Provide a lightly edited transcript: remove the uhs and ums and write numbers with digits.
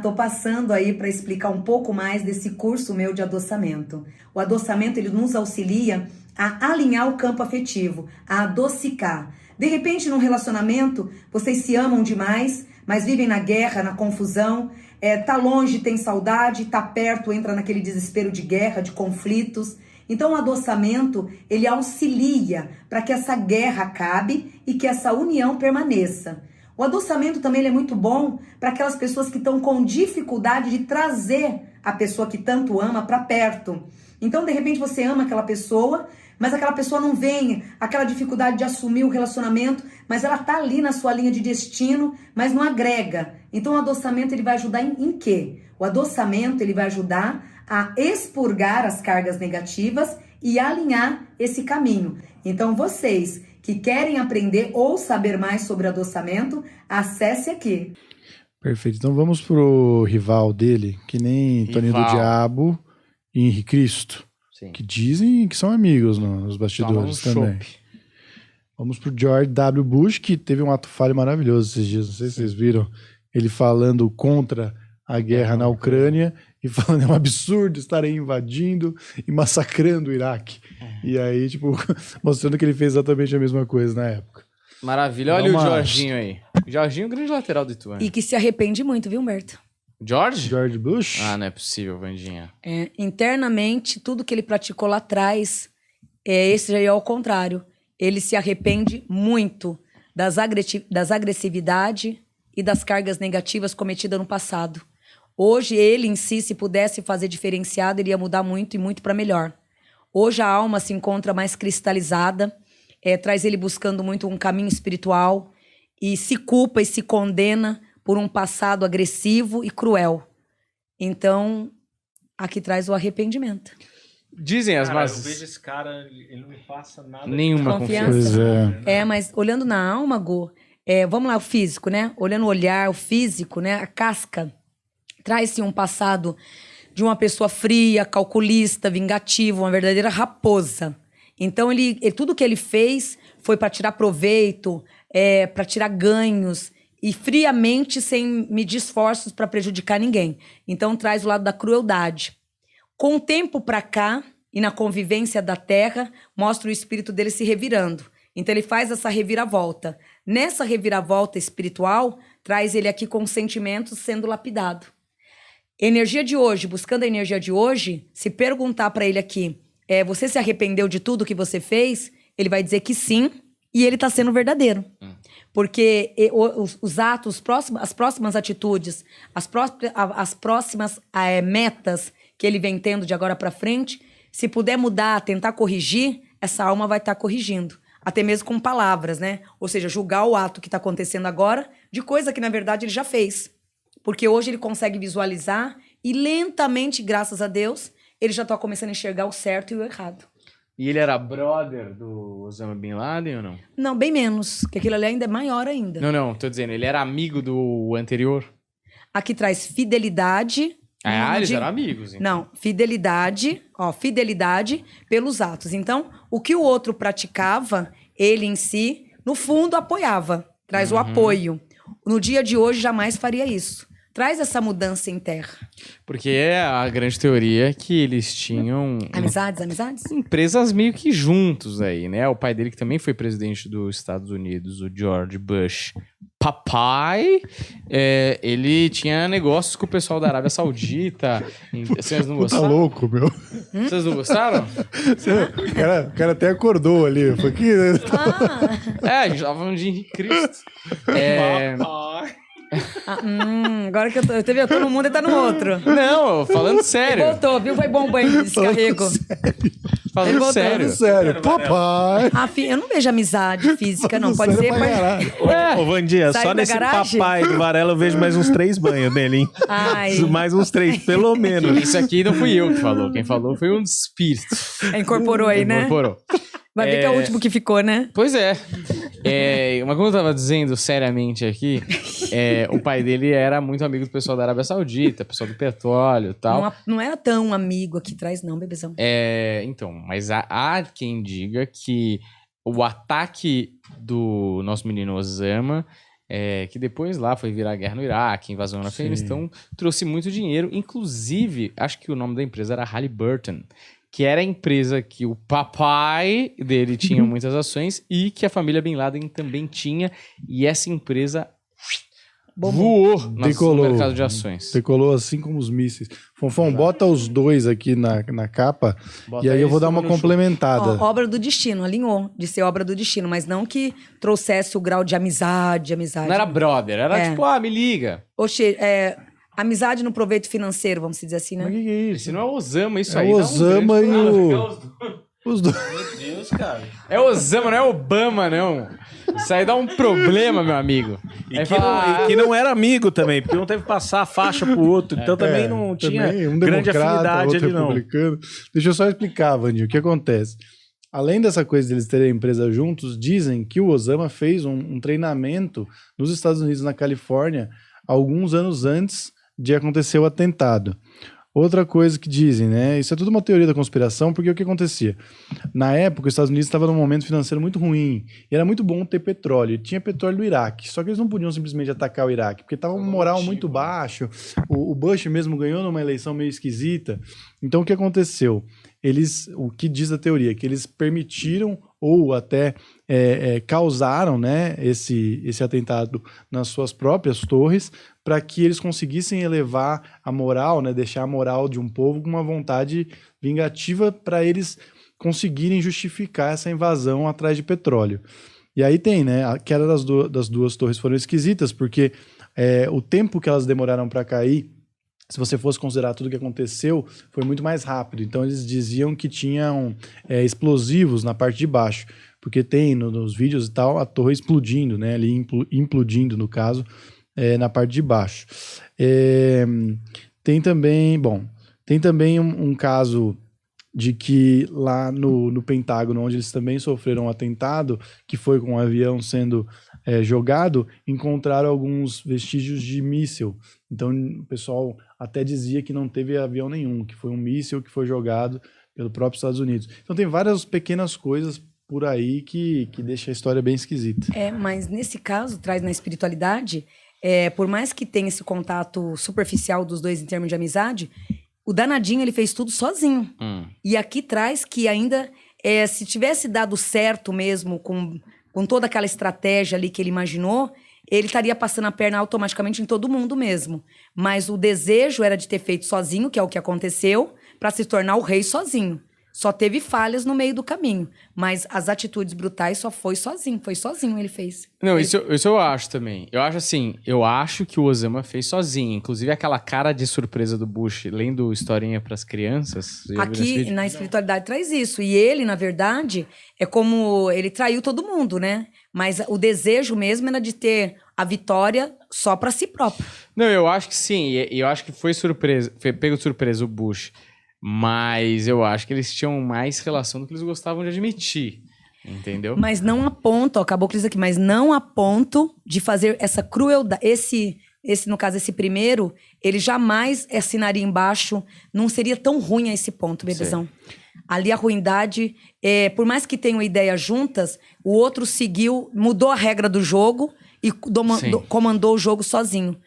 Tô passando aí para explicar um pouco mais desse curso meu de adoçamento. O adoçamento, ele nos auxilia a alinhar o campo afetivo, a adocicar. De repente, num relacionamento, vocês se amam demais, mas vivem na guerra, na confusão, tá longe, tem saudade, tá perto, entra naquele desespero de guerra, de conflitos. Então, o adoçamento, ele auxilia para que essa guerra acabe e que essa união permaneça. O adoçamento também ele é muito bom para aquelas pessoas que estão com dificuldade de trazer a pessoa que tanto ama para perto. Então, de repente, você ama aquela pessoa, mas aquela pessoa não vem, aquela dificuldade de assumir o relacionamento, mas ela tá ali na sua linha de destino, mas não agrega. Então, o adoçamento ele vai ajudar em quê? O adoçamento ele vai ajudar a expurgar as cargas negativas e alinhar esse caminho. Então, vocês que querem aprender ou saber mais sobre adoçamento, acesse aqui. Perfeito. Então vamos pro rival dele, que nem Toninho do Diabo e Henrique Cristo. Sim. Que dizem que são amigos nos bastidores também. Vamos pro George W. Bush, que teve um ato falho maravilhoso esses dias. Não sei se vocês viram ele falando contra a guerra na Ucrânia e falando é um absurdo estarem invadindo e massacrando o Iraque. E aí, tipo, mostrando que ele fez exatamente a mesma coisa na época. Maravilha. Olha o Jorginho aí. Jorginho, grande lateral do Ituano. E que se arrepende muito, viu, Humberto? George Bush? Ah, não é possível, Vandinha. Internamente, tudo que ele praticou lá atrás, esse aí é o contrário. Ele se arrepende muito das agressividade e das cargas negativas cometidas no passado. Hoje, ele em si, se pudesse fazer diferenciado, ele ia mudar muito e muito para melhor. Hoje, a alma se encontra mais cristalizada, traz ele buscando muito um caminho espiritual e se culpa e se condena por um passado agressivo e cruel. Então, aqui traz o arrependimento. Dizem as más... Eu vejo esse cara, ele não me passa nada. Nenhuma confiança. Pois é. Mas olhando na alma, Gu, vamos lá, o físico, né? Olhando o olhar, o físico, né? A casca, traz-se um passado de uma pessoa fria, calculista, vingativa, uma verdadeira raposa. Então, tudo que ele fez foi para tirar proveito, para tirar ganhos, e friamente, sem medir esforços para prejudicar ninguém. Então, traz o lado da crueldade. Com o tempo para cá, e na convivência da terra, mostra o espírito dele se revirando. Então, ele faz essa reviravolta. Nessa reviravolta espiritual, traz ele aqui com sentimentos sendo lapidado. Energia de hoje, buscando a energia de hoje, se perguntar para ele aqui, você se arrependeu de tudo que você fez? Ele vai dizer que sim, e ele está sendo verdadeiro. Porque os atos, as próximas atitudes, as próximas metas que ele vem tendo de agora para frente, se puder mudar, tentar corrigir, essa alma vai estar corrigindo. Até mesmo com palavras, né? Ou seja, julgar o ato que está acontecendo agora de coisa que, na verdade, ele já fez. Porque hoje ele consegue visualizar e lentamente, graças a Deus, ele já está começando a enxergar o certo e o errado. E ele era brother do Osama Bin Laden ou não? Não, bem menos, porque aquilo ali ainda é maior ainda. Não, tô dizendo, ele era amigo do anterior? Aqui traz fidelidade. Eles eram amigos. Então. Não, fidelidade pelos atos. Então, o que o outro praticava, ele em si, no fundo, apoiava. Traz o apoio. No dia de hoje, jamais faria isso. Traz essa mudança em terra. Porque a grande teoria é que eles tinham... Amizades? Empresas meio que juntos aí, né? O pai dele, que também foi presidente dos Estados Unidos, o George Bush, papai, ele tinha negócios com o pessoal da Arábia Saudita. Vocês não gostaram? Tá louco, meu. Vocês não gostaram? O cara até acordou ali. Foi que... A gente tava falando de Henrique Cristo. Agora que eu tô num mundo e tá no outro. Não, falando sério. Voltou, viu? Foi bom o banho de descarrego. Falando sério. Papai. Eu não vejo amizade física, não. Pode ser... Ô, Vandia, só nesse papai do Varela eu vejo mais uns 3 banhos dele, hein? Mais uns 3, pelo menos. Isso aqui não fui eu que falou. Quem falou foi um espírito. Incorporou aí, né? Incorporou. Vai ver que é o último que ficou, né? Pois é. Mas como eu tava dizendo seriamente aqui, o pai dele era muito amigo do pessoal da Arábia Saudita, pessoal do petróleo e tal. Não era tão amigo aqui atrás, não, bebezão. Então, mas há quem diga que o ataque do nosso menino Osama que depois lá foi virar guerra no Iraque, invasão no Afeganistão, trouxe muito dinheiro. Inclusive, acho que o nome da empresa era Halliburton, que era a empresa que o papai dele tinha muitas ações e que a família Bin Laden também tinha. E essa empresa voou no mercado de ações. Decolou assim como os mísseis. Fonfon, bota os dois aqui na capa e aí eu vou dar uma complementada. Obra do destino, alinhou de ser obra do destino, mas não que trouxesse o grau de amizade. Não era brother, era tipo, me liga. Oxe, amizade no proveito financeiro, vamos dizer assim, né? Mas que é isso? Esse não é o Osama, isso é aí. O Osama e os dois. Meu Deus, cara. É Osama, não é Obama, não. Isso aí dá um problema, meu amigo. E que não era amigo também, porque um teve que passar a faixa pro outro, então também não tinha grande afinidade ali, não. Deixa eu só explicar, Vandinho, o que acontece. Além dessa coisa deles terem empresa juntos, dizem que o Osama fez um treinamento nos Estados Unidos, na Califórnia, alguns anos antes de acontecer o atentado. Outra coisa que dizem, né? Isso é tudo uma teoria da conspiração, porque o que acontecia? Na época, os Estados Unidos estavam num momento financeiro muito ruim. E era muito bom ter petróleo. E tinha petróleo do Iraque. Só que eles não podiam simplesmente atacar o Iraque, porque estava um moral muito baixo. O Bush mesmo ganhou numa eleição meio esquisita. Então, o que aconteceu? O que diz a teoria? Que eles permitiram ou até causaram, né, esse atentado nas suas próprias torres para que eles conseguissem elevar a moral, né, deixar a moral de um povo com uma vontade vingativa para eles conseguirem justificar essa invasão atrás de petróleo. E aí tem, né, a queda das duas torres foram esquisitas, porque o tempo que elas demoraram para cair, se você fosse considerar tudo o que aconteceu, foi muito mais rápido. Então eles diziam que tinham explosivos na parte de baixo, porque tem nos vídeos e tal a torre explodindo, né, ali implodindo no caso, na parte de baixo. Tem também um caso de que lá no Pentágono, onde eles também sofreram um atentado, que foi com um avião sendo jogado, encontraram alguns vestígios de míssil. Então o pessoal até dizia que não teve avião nenhum, que foi um míssil que foi jogado pelo próprio Estados Unidos. Então tem várias pequenas coisas por aí que deixa a história bem esquisita. Mas nesse caso, traz na espiritualidade, por mais que tenha esse contato superficial dos dois em termos de amizade, o danadinho ele fez tudo sozinho. E aqui traz que ainda, se tivesse dado certo mesmo com toda aquela estratégia ali que ele imaginou, ele estaria passando a perna automaticamente em todo mundo mesmo. Mas o desejo era de ter feito sozinho, que é o que aconteceu, para se tornar o rei sozinho. Só teve falhas no meio do caminho. Mas as atitudes brutais só foi sozinho. Foi sozinho ele fez. Não, isso eu acho também. Eu acho que o Osama fez sozinho. Inclusive aquela cara de surpresa do Bush, lendo historinha pras crianças. Aqui na espiritualidade traz isso. E ele, na verdade, é como ele traiu todo mundo, né? Mas o desejo mesmo era de ter a vitória só pra si próprio. Não, eu acho que sim. E eu acho que foi pego de surpresa o Bush. Mas eu acho que eles tinham mais relação do que eles gostavam de admitir, entendeu? Mas não a ponto, acabou com isso aqui, mas não a ponto de fazer essa crueldade. No caso, esse primeiro, ele jamais assinaria embaixo, não seria tão ruim a esse ponto, bebezão. Ali a ruindade, por mais que tenham ideias juntas, o outro seguiu, mudou a regra do jogo e comandou o jogo sozinho.